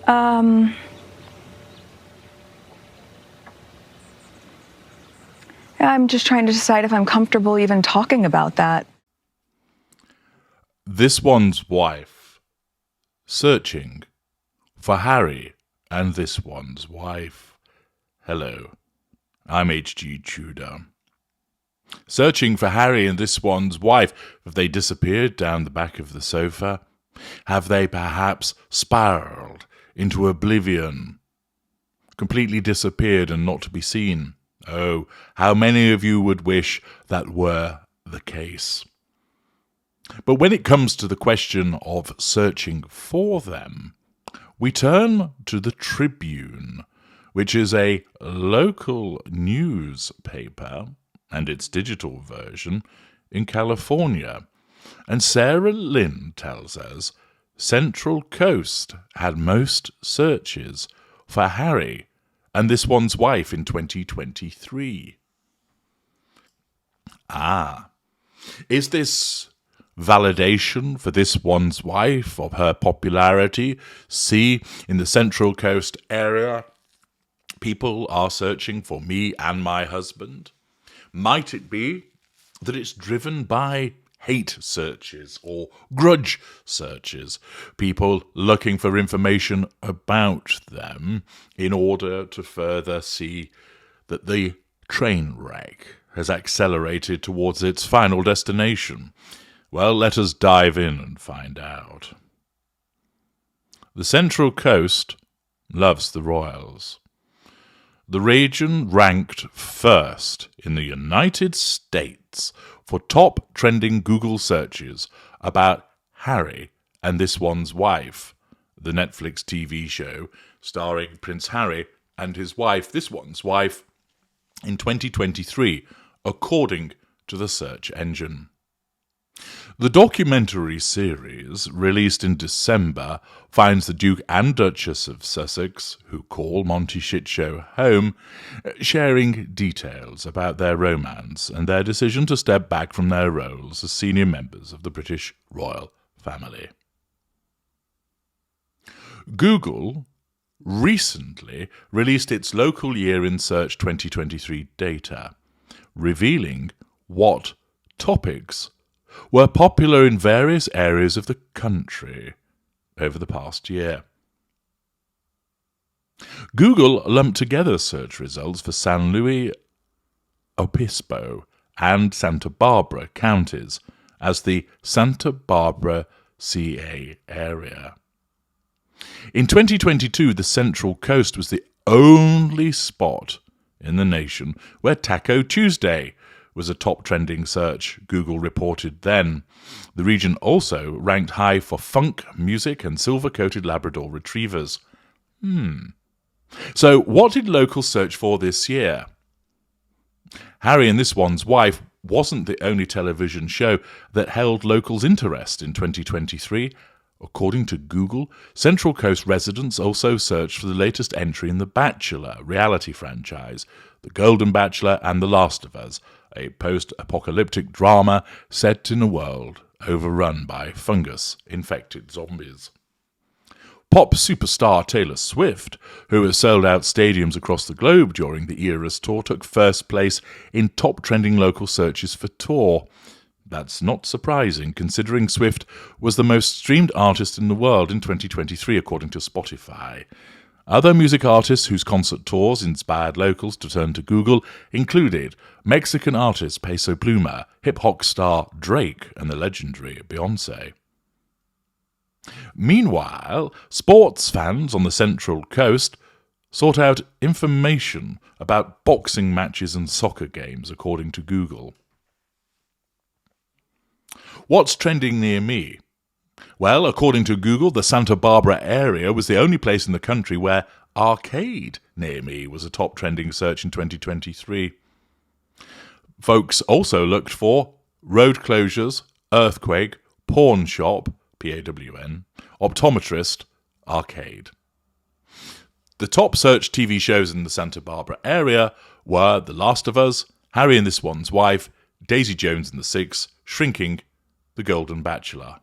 I'm just trying to decide if I'm comfortable even talking about that. This one's wife. Searching for Harry and this one's wife. Hello, I'm H.G. Tudor. Searching for Harry and this one's wife. Have they disappeared down the back of the sofa? Have they perhaps spiraled into oblivion? Completely disappeared and not to be seen? Oh, how many of you would wish that were the case? But when it comes to the question of searching for them, we turn to the Tribune, which is a local newspaper and its digital version in California. And Sarah Lynn tells us Central Coast had most searches for Harry and this one's wife in 2023. Is this validation for this one's wife of her popularity? See, in the Central Coast area, people are searching for me and my husband. Might it be that it's driven by hate searches or grudge searches, people looking for information about them in order to further see that the train wreck has accelerated towards its final destination? Well, let us dive in and find out. The Central Coast loves the royals. The region ranked first in the United States for top trending Google searches about Harry and this one's wife, the Netflix TV show starring Prince Harry and his wife, this one's wife, in 2023, according to the search engine. The documentary series, released in December, finds the Duke and Duchess of Sussex, who call Monty Shitshow home, sharing details about their romance and their decision to step back from their roles as senior members of the British royal family. Google recently released its Local Year in Search 2023 data, revealing what topics were popular in various areas of the country over the past year. Google lumped together search results for San Luis Obispo and Santa Barbara counties as the Santa Barbara CA area. In 2022, the Central Coast was the only spot in the nation where Taco Tuesday was a top trending search, Google reported then. The region also ranked high for funk music and silver-coated Labrador retrievers. So what did locals search for this year? Harry and this one's wife wasn't the only television show that held locals' interest in 2023. According to Google, Central Coast residents also searched for the latest entry in The Bachelor reality franchise, The Golden Bachelor and The Last of Us, a post-apocalyptic drama set in a world overrun by fungus-infected zombies. Pop superstar Taylor Swift, who has sold out stadiums across the globe during the Eras tour, took first place in top trending local searches for tour. That's not surprising, considering Swift was the most streamed artist in the world in 2023, according to Spotify. Other music artists whose concert tours inspired locals to turn to Google included Mexican artist Peso Pluma, hip-hop star Drake, and the legendary Beyoncé. Meanwhile, sports fans on the Central Coast sought out information about boxing matches and soccer games, according to Google. What's trending near me? Well, according to Google, the Santa Barbara area was the only place in the country where arcade near me was a top trending search in 2023. Folks also looked for road closures, earthquake, pawn shop, PAWN, optometrist, arcade. The top searched TV shows in the Santa Barbara area were The Last of Us, Harry and This One's Wife, Daisy Jones and the Six, Shrinking, The Golden Bachelor.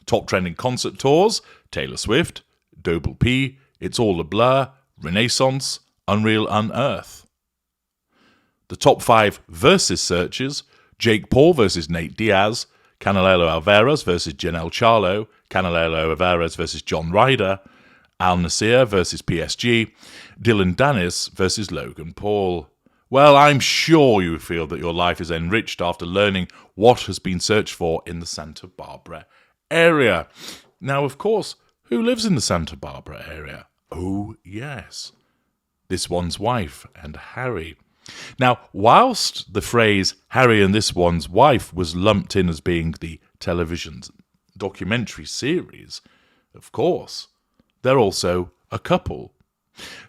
Top trending concert tours, Taylor Swift, Double P, It's All a Blur, Renaissance, Unreal Unearth. The top 5 versus searches: Jake Paul versus Nate Diaz, Canelo Alvarez versus Janelle Charlo, Canelo Alvarez versus John Ryder, Al Nasir versus PSG, Dylan Dennis versus Logan Paul. Well, I'm sure you feel that your life is enriched after learning what has been searched for in the Santa Barbara area. Now, of course, who lives in the Santa Barbara area? Oh, yes. This one's wife and Harry. Now, whilst the phrase Harry and this one's wife was lumped in as being the television's documentary series, of course, they're also a couple.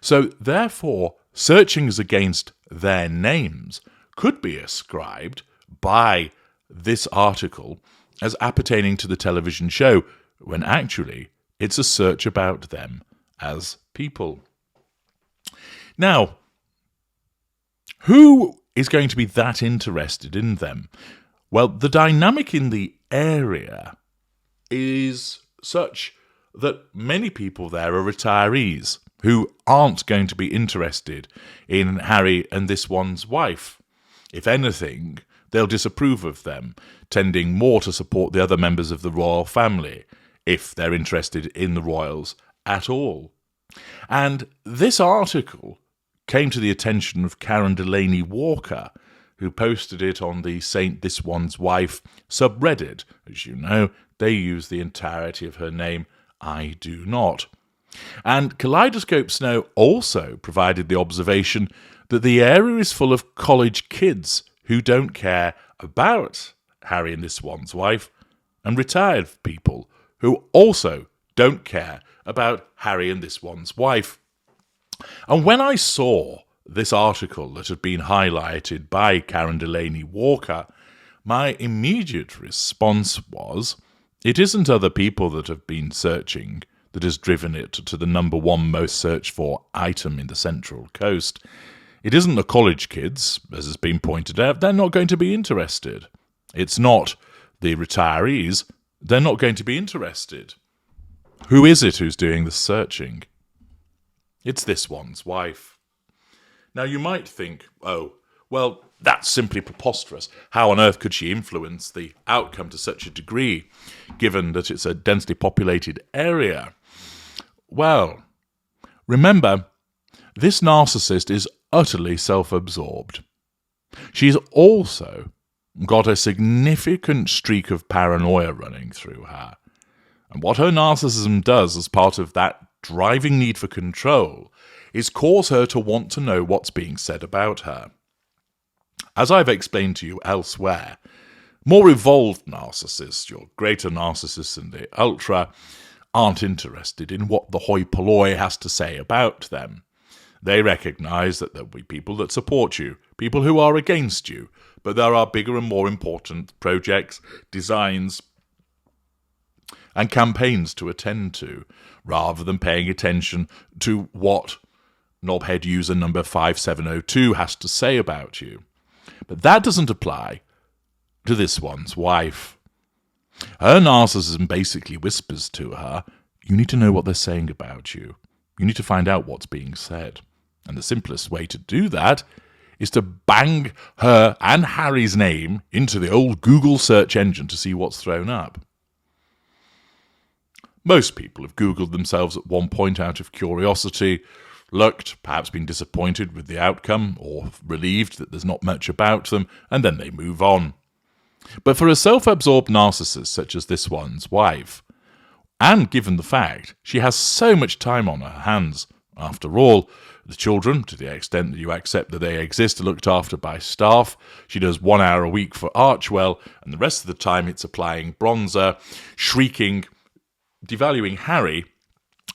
So, therefore, searchings against their names could be ascribed by this article as appertaining to the television show, when actually it's a search about them as people. Now, who is going to be that interested in them? Well, the dynamic in the area is such that many people there are retirees who aren't going to be interested in Harry and this one's wife. If anything, they'll disapprove of them, tending more to support the other members of the royal family, if they're interested in the royals at all. And this article came to the attention of Karen Delaney Walker, who posted it on the Saint This One's Wife subreddit. As you know, they use the entirety of her name. I do not. And Kaleidoscope Snow also provided the observation that the area is full of college kids who don't care about Harry and this one's wife, and retired people who also don't care about Harry and this one's wife. And when I saw this article that had been highlighted by Karen Delaney Walker, my immediate response was, it isn't other people that have been searching that has driven it to the number 1 most searched for item in the Central Coast. It isn't the college kids, as has been pointed out. They're not going to be interested. It's not the retirees. They're not going to be interested. Who is it who's doing the searching? It's this one's wife. Now, you might think, oh, well, that's simply preposterous. How on earth could she influence the outcome to such a degree, given that it's a densely populated area? Well, remember, this narcissist is utterly self-absorbed. She's also got a significant streak of paranoia running through her. And what her narcissism does as part of that driving need for control is cause her to want to know what's being said about her. As I've explained to you elsewhere, more evolved narcissists, your greater narcissists and the ultra, aren't interested in what the hoi polloi has to say about them. They recognise that there'll be people that support you, people who are against you, but there are bigger and more important projects, designs, and campaigns to attend to, rather than paying attention to what knobhead user number 5702 has to say about you. But that doesn't apply to this one's wife. Her narcissism basically whispers to her, you need to know what they're saying about you. You need to find out what's being said. And the simplest way to do that is to bang her and Harry's name into the old Google search engine to see what's thrown up. Most people have Googled themselves at one point out of curiosity, looked, perhaps been disappointed with the outcome, or relieved that there's not much about them, and then they move on. But for a self-absorbed narcissist such as this one's wife, and given the fact she has so much time on her hands, after all, the children, to the extent that you accept that they exist, are looked after by staff. She does 1 hour a week for Archwell, and the rest of the time it's applying bronzer, shrieking, devaluing Harry,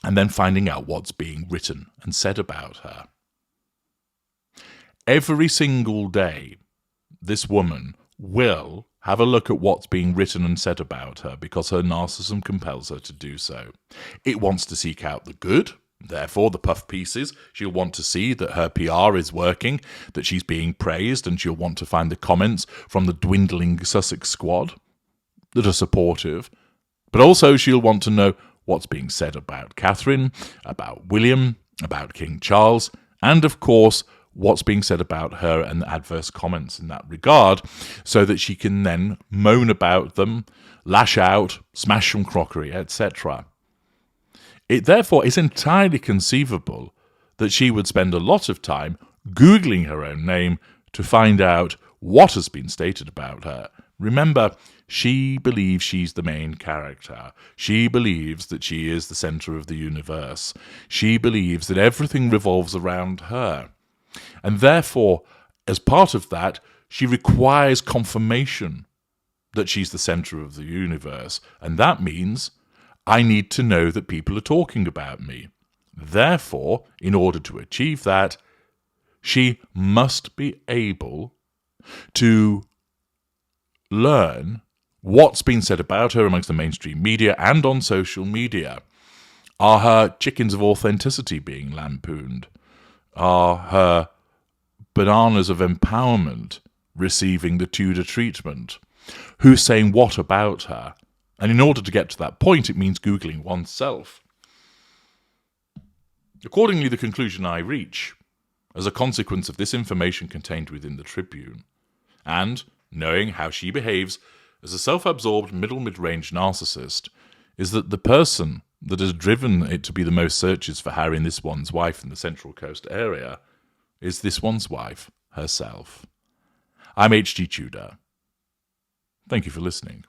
and then finding out what's being written and said about her. Every single day, this woman will have a look at what's being written and said about her because her narcissism compels her to do so. It wants to seek out the good, therefore the puff pieces. She'll want to see that her PR is working, that she's being praised, and she'll want to find the comments from the dwindling Sussex squad that are supportive. But also she'll want to know what's being said about Catherine, about William, about King Charles, and of course, what's being said about her and adverse comments in that regard, so that she can then moan about them, lash out, smash some crockery, etc. It therefore is entirely conceivable that she would spend a lot of time Googling her own name to find out what has been stated about her. Remember, she believes she's the main character. She believes that she is the centre of the universe. She believes that everything revolves around her. And therefore, as part of that, she requires confirmation that she's the centre of the universe. And that means I need to know that people are talking about me. Therefore, in order to achieve that, she must be able to learn what's been said about her amongst the mainstream media and on social media. Are her chickens of authenticity being lampooned? Are her bananas of empowerment receiving the Tudor treatment? Who's saying what about her? And in order to get to that point, it means Googling oneself. Accordingly, the conclusion I reach, as a consequence of this information contained within the Tribune, and knowing how she behaves as a self-absorbed mid-range narcissist, is that the person that has driven it to be the most searches for Harry and this one's wife in the Central Coast area is this one's wife herself. I'm H.G. Tudor. Thank you for listening.